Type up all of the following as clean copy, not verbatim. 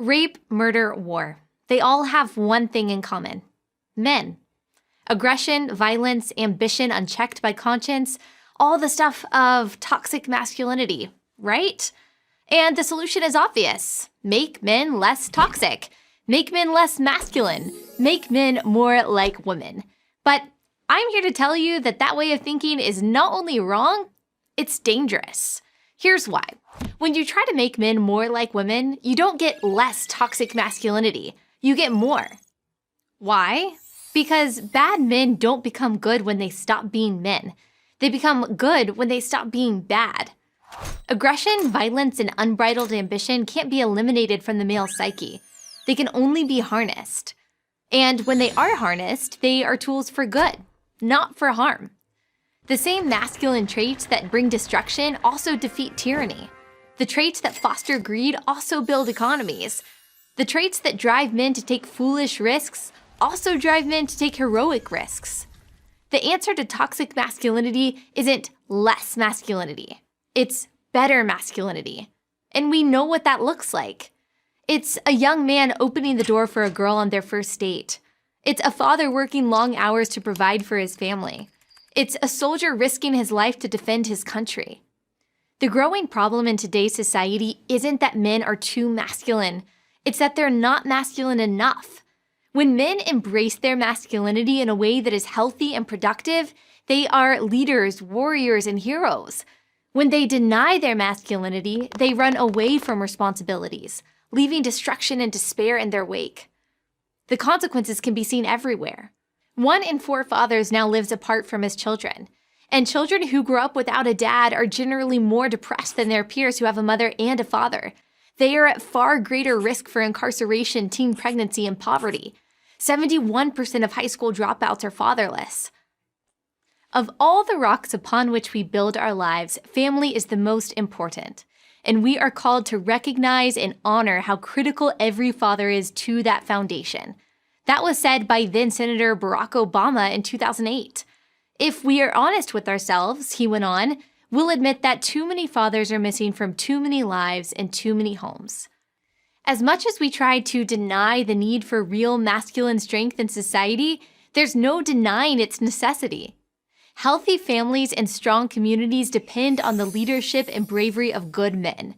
Rape, murder, war. They all have one thing in common. Men. Aggression, violence, ambition unchecked by conscience, all the stuff of toxic masculinity, right? And the solution is obvious. Make men less toxic. Make men less masculine. Make men more like women. But I'm here to tell you that that way of thinking is not only wrong, it's dangerous. Here's why. When you try to make men more like women, you don't get less toxic masculinity. You get more. Why? Because bad men don't become good when they stop being men. They become good when they stop being bad. Aggression, violence, and unbridled ambition can't be eliminated from the male psyche. They can only be harnessed. And when they are harnessed, they are tools for good, not for harm. The same masculine traits that bring destruction also defeat tyranny. The traits that foster greed also build economies. The traits that drive men to take foolish risks also drive men to take heroic risks. The answer to toxic masculinity isn't less masculinity. It's better masculinity. And we know what that looks like. It's a young man opening the door for a girl on their first date. It's a father working long hours to provide for his family. It's a soldier risking his life to defend his country. The growing problem in today's society isn't that men are too masculine. It's that they're not masculine enough. When men embrace their masculinity in a way that is healthy and productive, they are leaders, warriors, and heroes. When they deny their masculinity, they run away from responsibilities, leaving destruction and despair in their wake. The consequences can be seen everywhere. 1 in 4 fathers now lives apart from his children. And children who grow up without a dad are generally more depressed than their peers who have a mother and a father. They are at far greater risk for incarceration, teen pregnancy, and poverty. 71% of high school dropouts are fatherless. Of all the rocks upon which we build our lives, family is the most important. And we are called to recognize and honor how critical every father is to that foundation. That was said by then-Senator Barack Obama in 2008. If we are honest with ourselves, he went on, we'll admit that too many fathers are missing from too many lives and too many homes. As much as we try to deny the need for real masculine strength in society, there's no denying its necessity. Healthy families and strong communities depend on the leadership and bravery of good men.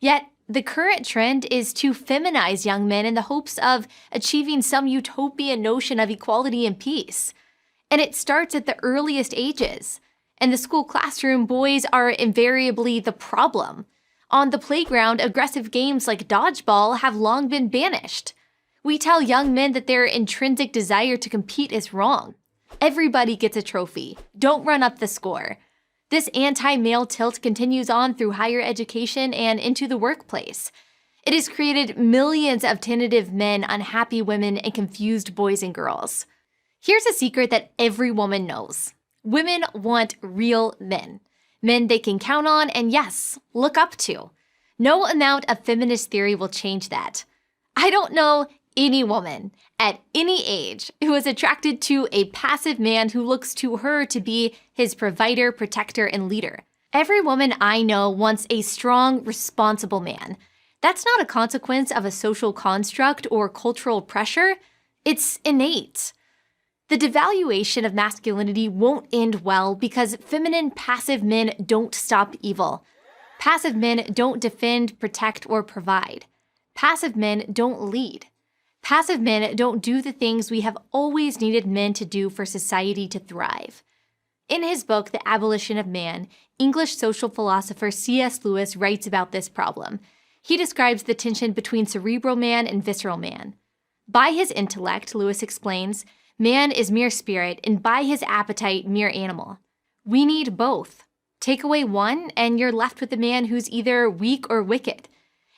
Yet, the current trend is to feminize young men in the hopes of achieving some utopian notion of equality and peace. And it starts at the earliest ages. In the school classroom, boys are invariably the problem. On the playground, aggressive games like dodgeball have long been banished. We tell young men that their intrinsic desire to compete is wrong. Everybody gets a trophy. Don't run up the score. This anti-male tilt continues on through higher education and into the workplace. It has created millions of tentative men, unhappy women, and confused boys and girls. Here's a secret that every woman knows. Women want real men. Men they can count on and, yes, look up to. No amount of feminist theory will change that. I don't know any woman at any age who is attracted to a passive man who looks to her to be his provider, protector, and leader. Every woman I know wants a strong, responsible man. That's not a consequence of a social construct or cultural pressure. It's innate. The devaluation of masculinity won't end well because feminine, passive men don't stop evil. Passive men don't defend, protect, or provide. Passive men don't lead. Passive men don't do the things we have always needed men to do for society to thrive. In his book, The Abolition of Man, English social philosopher C.S. Lewis writes about this problem. He describes the tension between cerebral man and visceral man. By his intellect, Lewis explains, man is mere spirit, and by his appetite, mere animal. We need both. Take away one, and you're left with a man who's either weak or wicked.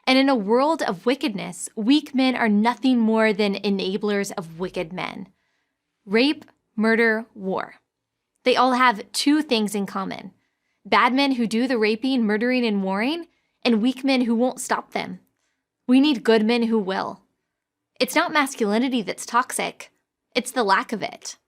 And in a world of wickedness, weak men are nothing more than enablers of wicked men. Rape, murder, war. They all have 2 things in common. Bad men who do the raping, murdering, and warring, and weak men who won't stop them. We need good men who will. It's not masculinity that's toxic. It's the lack of it.